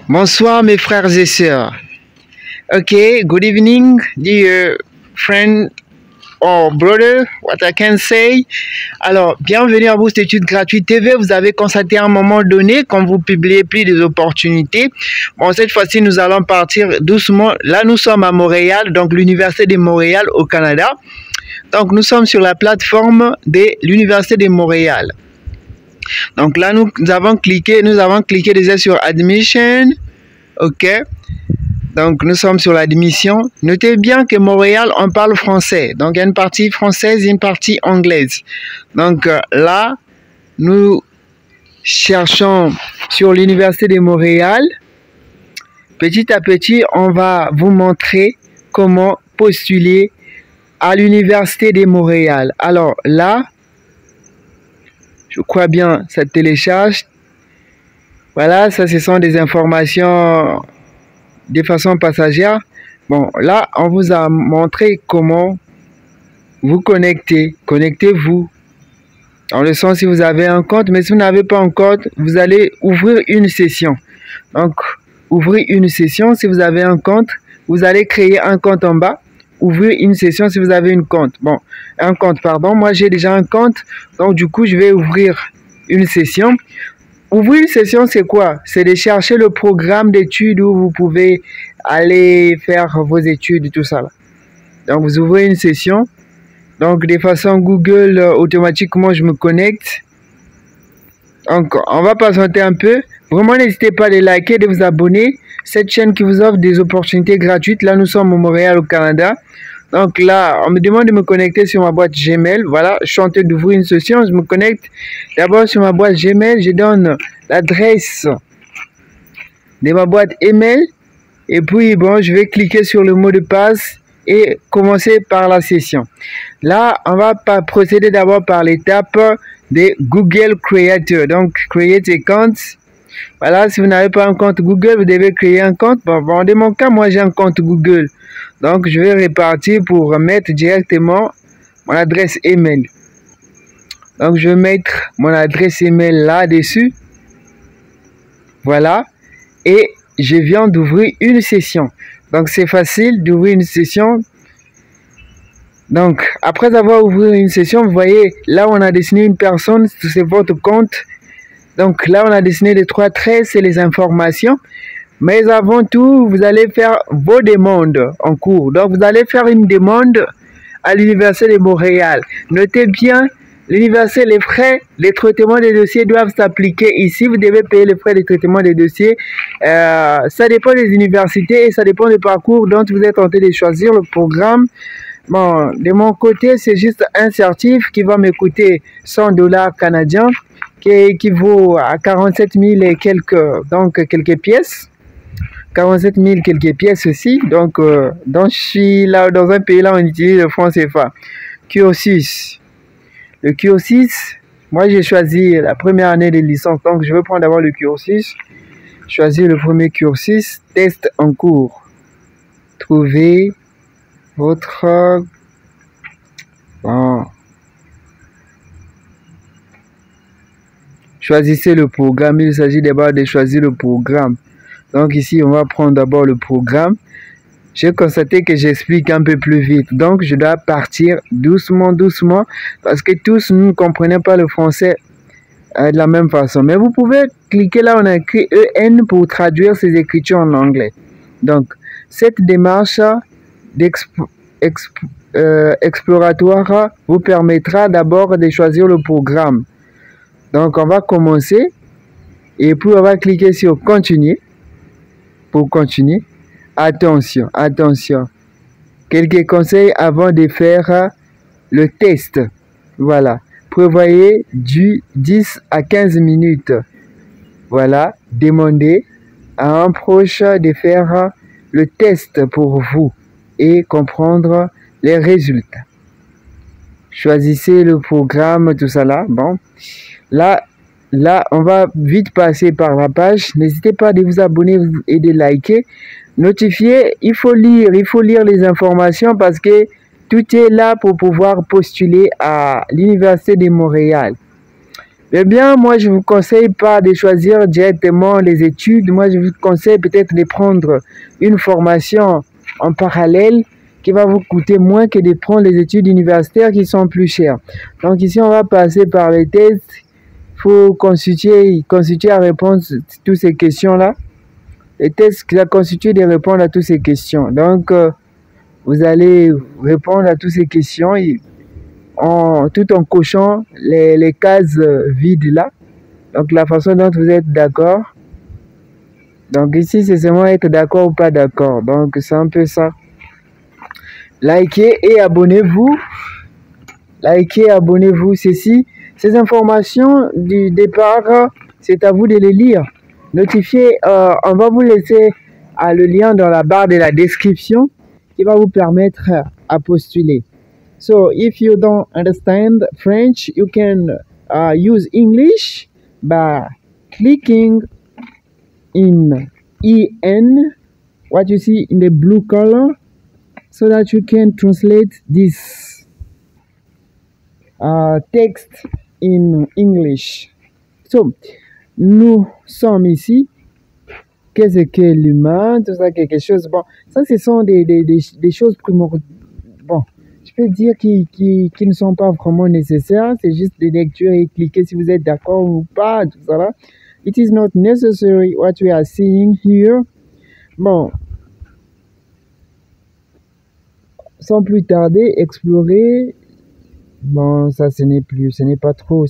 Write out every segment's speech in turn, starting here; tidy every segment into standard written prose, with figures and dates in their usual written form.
Bonsoir mes frères et sœurs. Okay, good evening, dear friend or brother, what I can say. Alors, bienvenue à Bourse Études Gratuites TV. Vous avez constaté à un moment donné, quand vous publiez plus des opportunités. Bon, cette fois-ci, nous allons partir doucement. Là, nous sommes à Montréal, donc l'Université de Montréal au Canada. Donc, nous sommes sur la plateforme de l'Université de Montréal. Donc là, nous avons cliqué déjà sur Admission. OK. Donc, nous sommes sur l'admission. Notez bien que Montréal, on parle français. Donc, il y a une partie française et une partie anglaise. Donc, là, nous cherchons sur l'Université de Montréal. Petit à petit, on va vous montrer comment postuler à l'Université de Montréal. Alors, là, je crois bien, ça télécharge. Voilà, ça, ce sont des informations de façon passagère. Bon, là, on vous a montré comment vous connecter. Connectez-vous. Dans le sens, si vous avez un compte, mais si vous n'avez pas un compte, vous allez ouvrir une session. Donc, ouvrez une session. Si vous avez un compte, vous allez créer un compte en bas. Ouvrir une session si vous avez un compte. Bon, un compte, pardon. Moi, j'ai déjà un compte. Donc, du coup, je vais ouvrir une session. Ouvrir une session, c'est quoi? C'est de chercher le programme d'études où vous pouvez aller faire vos études, tout ça. Là. Donc, vous ouvrez une session. Donc, de façon Google, automatiquement, je me connecte. Donc, on va patienter un peu. Vraiment, n'hésitez pas à les liker, de vous abonner. Cette chaîne qui vous offre des opportunités gratuites. Là, nous sommes au Montréal, au Canada. Donc là, on me demande de me connecter sur ma boîte Gmail. Voilà, je suis en train d'ouvrir une session. Je me connecte d'abord sur ma boîte Gmail. Je donne l'adresse de ma boîte email. Et puis, bon, je vais cliquer sur le mot de passe et commencer par la session. Là, on va procéder d'abord par l'étape de Google Creator. Donc, create a account. Voilà, si vous n'avez pas un compte Google, vous devez créer un compte. Bon, dans mon cas, moi, j'ai un compte Google. Donc, je vais repartir pour mettre directement mon adresse email. Donc, je vais mettre mon adresse email là-dessus. Voilà. Et je viens d'ouvrir une session. Donc, c'est facile d'ouvrir une session. Donc, après avoir ouvert une session, vous voyez, là, on a dessiné une personne. C'est votre compte. Donc, là, on a dessiné les 3 traits. C'est les informations. Mais avant tout, vous allez faire vos demandes en cours. Donc, vous allez faire une demande à l'Université de Montréal. Notez bien, l'université, les frais, les traitements des dossiers doivent s'appliquer ici. Vous devez payer les frais de traitement des dossiers. Ça dépend des universités et ça dépend du parcours dont vous êtes tenté de choisir le programme. Bon, de mon côté, c'est juste un certif qui va me coûter 100 $ canadiens, qui équivaut à 47 000 et quelques pièces. 47 000 quelques pièces aussi. Donc je suis là, dans un pays là, on utilise le franc CFA. Cursus. Le cursus, moi j'ai choisi la première année de licence. Donc je vais prendre d'abord le cursus. Choisir le premier cursus. Test en cours. Trouvez votre... Bon. Choisissez le programme. Il s'agit d'abord de choisir le programme. Donc ici, on va prendre d'abord le programme. J'ai constaté que j'explique un peu plus vite. Donc, je dois partir doucement, doucement. Parce que tous, nous ne comprenons pas le français de la même façon. Mais vous pouvez cliquer là, on a écrit EN pour traduire ces écritures en anglais. Donc, cette démarche exploratoire vous permettra d'abord de choisir le programme. Donc, on va commencer. Et puis, on va cliquer sur Continuer. Pour continuer, attention. Quelques conseils avant de faire le test. Voilà. Prévoyez du 10 à 15 minutes. Voilà. Demandez à un proche de faire le test pour vous et comprendre les résultats. Choisissez le programme, tout ça là. Bon. Là, on va vite passer par la page. N'hésitez pas à vous abonner et de liker. Notifier, il faut lire les informations parce que tout est là pour pouvoir postuler à l'Université de Montréal. Eh bien, moi, je vous conseille pas de choisir directement les études. Moi, je vous conseille peut-être de prendre une formation en parallèle qui va vous coûter moins que de prendre les études universitaires qui sont plus chères. Donc ici, on va passer par les tests. Il faut constituer à répondre à toutes ces questions-là. Les tests qui constituent de répondre à toutes ces questions. Donc, vous allez répondre à toutes ces questions tout en cochant les cases vides là. Donc, la façon dont vous êtes d'accord. Donc, ici, c'est seulement être d'accord ou pas d'accord. Donc, c'est un peu ça. Likez et abonnez-vous. Likez et abonnez-vous. Ces informations du départ, c'est à vous de les lire. Notifiez, on va vous laisser le lien dans la barre de la description qui va vous permettre à postuler. So, if you don't understand French, you can use English by clicking in EN, what you see in the blue color, so that you can translate this text in English. So, nous sommes ici. Qu'est-ce que l'humain? Tout ça, quelque chose. Bon, ça, ce sont des choses primordiales. Bon, je peux dire qui ne sont pas vraiment nécessaires. C'est juste des lectures et cliquer si vous êtes d'accord ou pas. Tout ça là. It is not necessary what we are seeing here. Bon, sans plus tarder, explorer. Bon, ça, ce n'est pas trop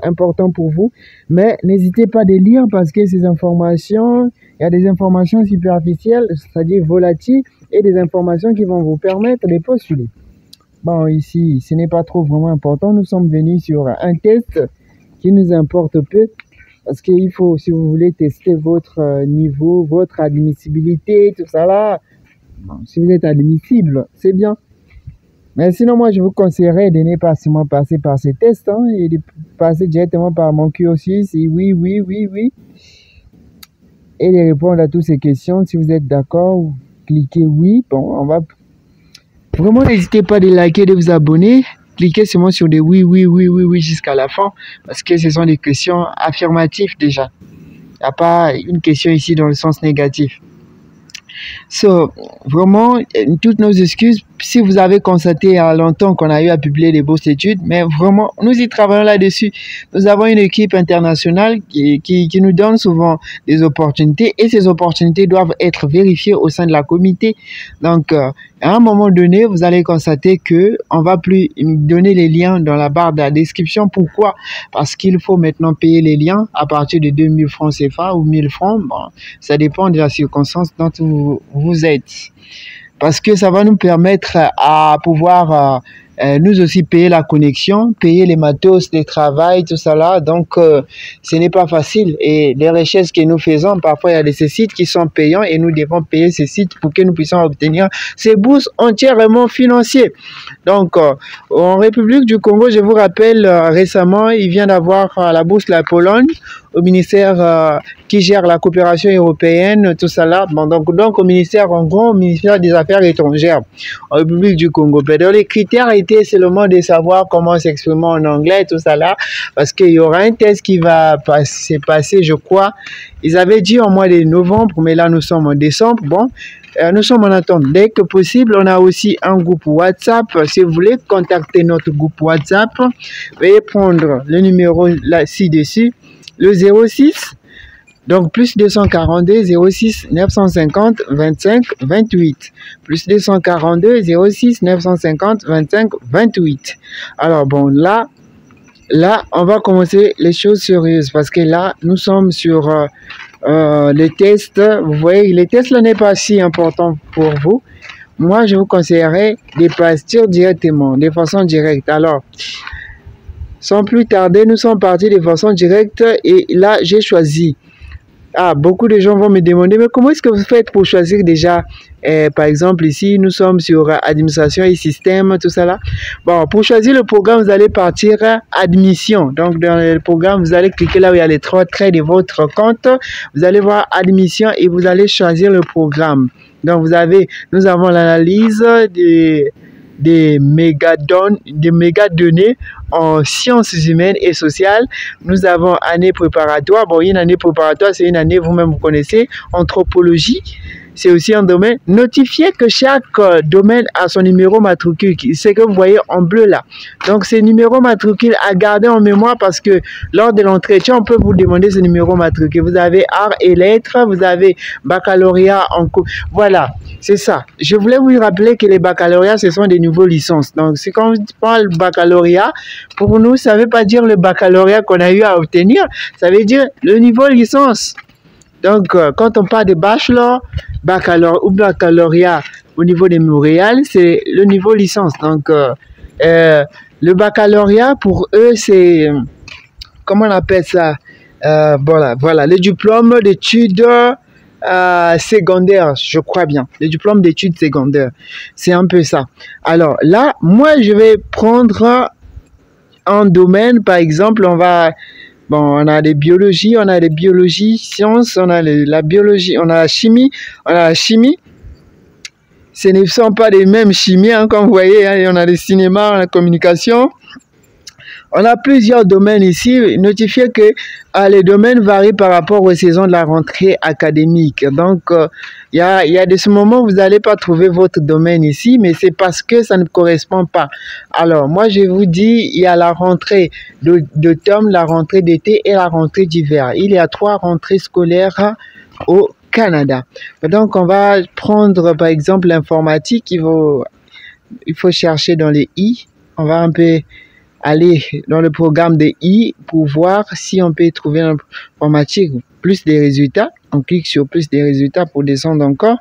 important pour vous. Mais n'hésitez pas de lire parce que ces informations, il y a des informations superficielles, c'est-à-dire volatiles, et des informations qui vont vous permettre de postuler. Bon, ici, ce n'est pas trop vraiment important. Nous sommes venus sur un test qui nous importe peu parce qu'il faut, si vous voulez tester votre niveau, votre admissibilité, tout ça là, bon, si vous êtes admissible, c'est bien. Mais sinon, moi, je vous conseillerais de ne pas seulement passer par ces tests et de passer directement par mon cursus. Et oui. Et de répondre à toutes ces questions. Si vous êtes d'accord, cliquez oui. Bon, on va... Vraiment, n'hésitez pas de liker, de vous abonner. Cliquez seulement sur des oui jusqu'à la fin. Parce que ce sont des questions affirmatives déjà. Il n'y a pas une question ici dans le sens négatif. So, vraiment, toutes nos excuses, si vous avez constaté il y a longtemps qu'on a eu à publier des bourses d'études, mais vraiment, nous y travaillons là-dessus. Nous avons une équipe internationale qui nous donne souvent des opportunités et ces opportunités doivent être vérifiées au sein de la comité. Donc, à un moment donné, vous allez constater qu'on ne va plus donner les liens dans la barre de la description. Pourquoi? Parce qu'il faut maintenant payer les liens à partir de 2000 francs CFA ou 1000 francs. Bon, ça dépend de la circonstance dont vous êtes. Parce que ça va nous permettre à pouvoir nous aussi payer la connexion, payer les matos, les travail, tout ça là. Donc, ce n'est pas facile. Et les recherches que nous faisons, parfois, il y a des sites qui sont payants et nous devons payer ces sites pour que nous puissions obtenir ces bourses entièrement financières. Donc, en République du Congo, je vous rappelle, récemment, il vient d'avoir la bourse de la Pologne au ministère qui gère la coopération européenne, tout ça là. Bon, donc au ministère, en gros, au ministère des Affaires étrangères en République du Congo. Donc, les critères étaient seulement de savoir comment s'exprimer en anglais, tout ça là, parce qu'il y aura un test qui va se passer, je crois. Ils avaient dit au mois de novembre, mais là, nous sommes en décembre. Bon, nous sommes en attente. Dès que possible, on a aussi un groupe WhatsApp. Si vous voulez contacter notre groupe WhatsApp, veuillez prendre le numéro là, ci-dessus, le 06, donc plus 242 06 950 25 28, plus 242 06 950 25 28. Alors bon, là, on va commencer les choses sérieuses parce que là, nous sommes sur les tests. Vous voyez, les tests là n'est pas si important pour vous. Moi, je vous conseillerais de partir directement, de façon directe. Alors, sans plus tarder, nous sommes partis de façon directe et là, j'ai choisi. Ah, beaucoup de gens vont me demander, mais comment est-ce que vous faites pour choisir déjà, par exemple, ici, nous sommes sur administration et système, tout ça là. Bon, pour choisir le programme, vous allez partir à admission. Donc, dans le programme, vous allez cliquer là où il y a les 3 traits de votre compte. Vous allez voir admission et vous allez choisir le programme. Donc, nous avons l'analyse des mégadonnées en sciences humaines et sociales. Nous avons année préparatoire. Bon, une année préparatoire, c'est une année, vous-même vous connaissez, anthropologie. C'est aussi un domaine. Notifiez que chaque domaine a son numéro matricule. C'est que vous voyez en bleu là. Donc, ces numéros matricules à garder en mémoire parce que lors de l'entretien, on peut vous demander ce numéro matricule. Vous avez arts et lettres, vous avez baccalauréat en cours. Voilà, c'est ça. Je voulais vous rappeler que les baccalauréats, ce sont des niveaux licences. Donc, c'est quand on parle baccalauréat, pour nous, ça ne veut pas dire le baccalauréat qu'on a eu à obtenir. Ça veut dire le niveau licence. Donc, quand on parle de bachelor, baccalauréat au niveau de Montréal, c'est le niveau licence. Donc, le baccalauréat, pour eux, c'est, comment on appelle ça? Voilà, le diplôme d'études secondaires, je crois bien. Le diplôme d'études secondaires, c'est un peu ça. Alors là, moi, je vais prendre un domaine, par exemple, on a des biologies, sciences, on a la biologie, on a la chimie, Ce ne sont pas les mêmes chimies, hein, comme vous voyez, hein, on a le cinéma, on a la communication. On a plusieurs domaines ici. Notifiez que les domaines varient par rapport aux saisons de la rentrée académique. Donc, il y a de ce moment où vous n'allez pas trouver votre domaine ici, mais c'est parce que ça ne correspond pas. Alors, moi, je vous dis, il y a la rentrée d'automne, la rentrée d'été et la rentrée d'hiver. Il y a 3 rentrées scolaires au Canada. Donc, on va prendre, par exemple, l'informatique. Il faut chercher dans les I. On va un peu aller dans le programme de I pour voir si on peut trouver l'informatique plus des résultats. On clique sur plus des résultats pour descendre encore.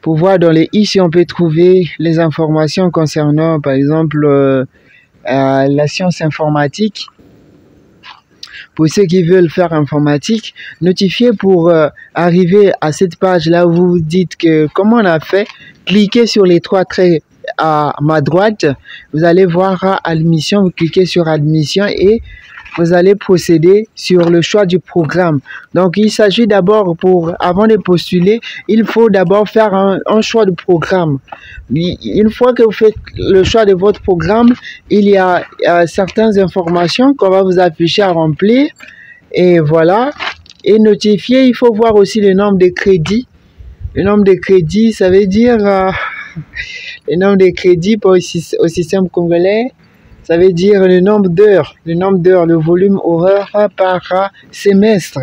Pour voir dans les I si on peut trouver les informations concernant, par exemple, la science informatique. Pour ceux qui veulent faire informatique, notifiez pour arriver à cette page-là où vous vous dites que comment on a fait. Cliquez sur les 3 traits à ma droite, vous allez voir admission, vous cliquez sur admission et vous allez procéder sur le choix du programme. Donc, il s'agit d'abord avant de postuler, il faut d'abord faire un choix de programme. Une fois que vous faites le choix de votre programme, il y a certaines informations qu'on va vous afficher à remplir et voilà. Et notifier, il faut voir aussi le nombre de crédits. Le nombre de crédits, ça veut dire le nombre de crédits au système congolais, ça veut dire le nombre d'heures, le volume horaire par semestre.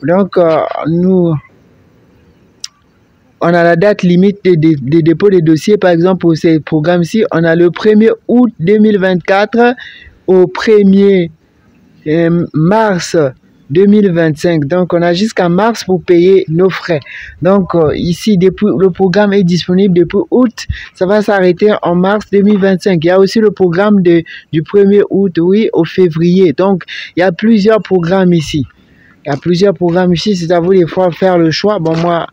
Donc, on a la date limite de dépôt des dossiers, par exemple, pour ces programmes-ci, on a le 1er août 2024 au 1er mars 2025. Donc, on a jusqu'à mars pour payer nos frais. Donc, ici, le programme est disponible depuis août. Ça va s'arrêter en mars 2025. Il y a aussi le programme du 1er août, oui, au février. Donc, il y a plusieurs programmes ici. C'est à vous des fois faire le choix. Bon, moi,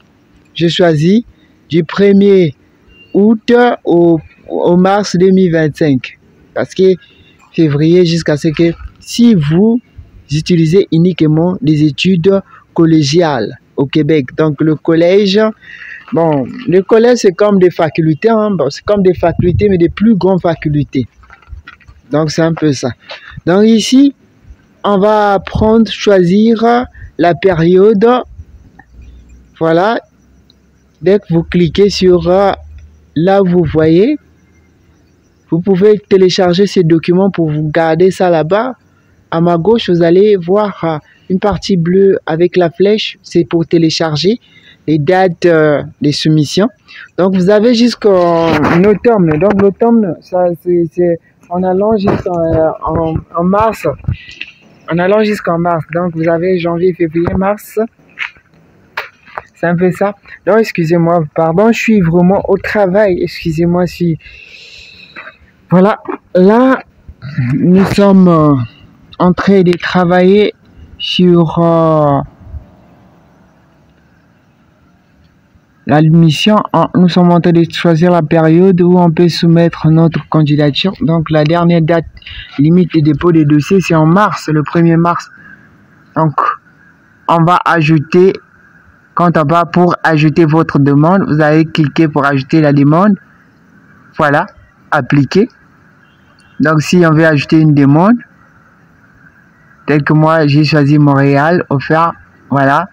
je choisis du 1er août au mars 2025. Parce que février, jusqu'à ce que si vous utilisez uniquement des études collégiales au Québec. Donc, le collège, le collège, c'est comme des facultés, hein, c'est comme des facultés, mais des plus grandes facultés. Donc, c'est un peu ça. Donc, ici, on va choisir la période. Voilà. Dès que vous cliquez sur là, vous voyez, vous pouvez télécharger ces documents pour vous garder ça là-bas. À ma gauche, vous allez voir une partie bleue avec la flèche. C'est pour télécharger les dates des soumissions. Donc, vous avez jusqu'en automne. Donc, l'automne, c'est en allant jusqu'en mars. En allant jusqu'en mars. Donc, vous avez janvier, février, mars. C'est un peu ça. Donc, excusez-moi. Pardon, je suis vraiment au travail. Excusez-moi si... Voilà. Là, nous sommes... en train de travailler sur l'admission. Nous sommes en train de choisir la période où on peut soumettre notre candidature. Donc, la dernière date limite de dépôt des dossiers, c'est en mars, le 1er mars. Donc, on va ajouter, quand on va pour ajouter votre demande, vous allez cliquer pour ajouter la demande. Voilà, appliquer. Donc, si on veut ajouter une demande, tel que moi, j'ai choisi Montréal, offert, voilà.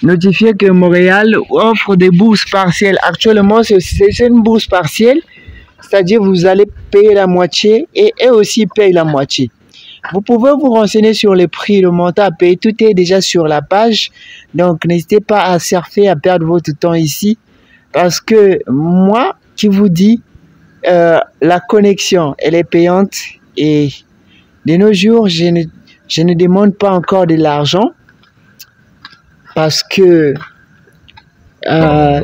Notifier que Montréal offre des bourses partielles. Actuellement, c'est une bourse partielle, c'est-à-dire vous allez payer la moitié et eux aussi payent la moitié. Vous pouvez vous renseigner sur les prix, le montant à payer, tout est déjà sur la page. Donc, n'hésitez pas à surfer, à perdre votre temps ici. Parce que moi, qui vous dis, la connexion, elle est payante. Et de nos jours, je ne demande pas encore de l'argent. Parce que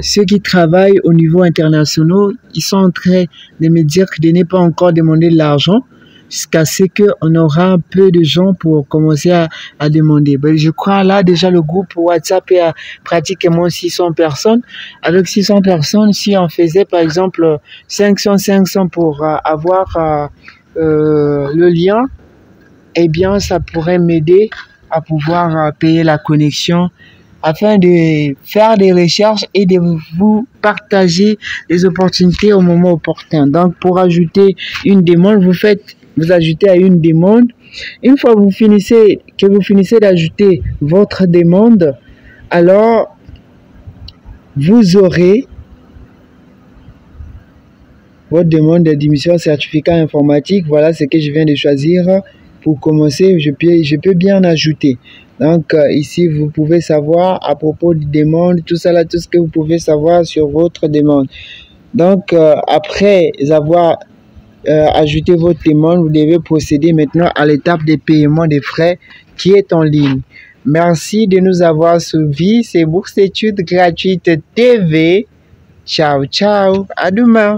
ceux qui travaillent au niveau international, ils sont en train de me dire de ne pas encore demander de l'argent. Jusqu'à ce qu'on aura un peu de gens pour commencer à demander. Ben, je crois là déjà le groupe WhatsApp est à pratiquement 600 personnes. Avec 600 personnes, si on faisait par exemple 500 pour avoir le lien, eh bien ça pourrait m'aider à pouvoir payer la connexion afin de faire des recherches et de vous partager les opportunités au moment opportun. Donc pour ajouter une demande, vous ajoutez à une demande. Une fois que vous finissez d'ajouter votre demande, alors vous aurez votre demande d'admission certificat informatique. Voilà ce que je viens de choisir. Pour commencer, je peux bien ajouter. Donc ici, vous pouvez savoir à propos de demande, tout ça là, tout ce que vous pouvez savoir sur votre demande. Donc après avoir ajouter votre demande, vous devez procéder maintenant à l'étape de paiement des frais qui est en ligne. Merci de nous avoir suivis. C'est Bourse d'études gratuite TV. Ciao, ciao. À demain.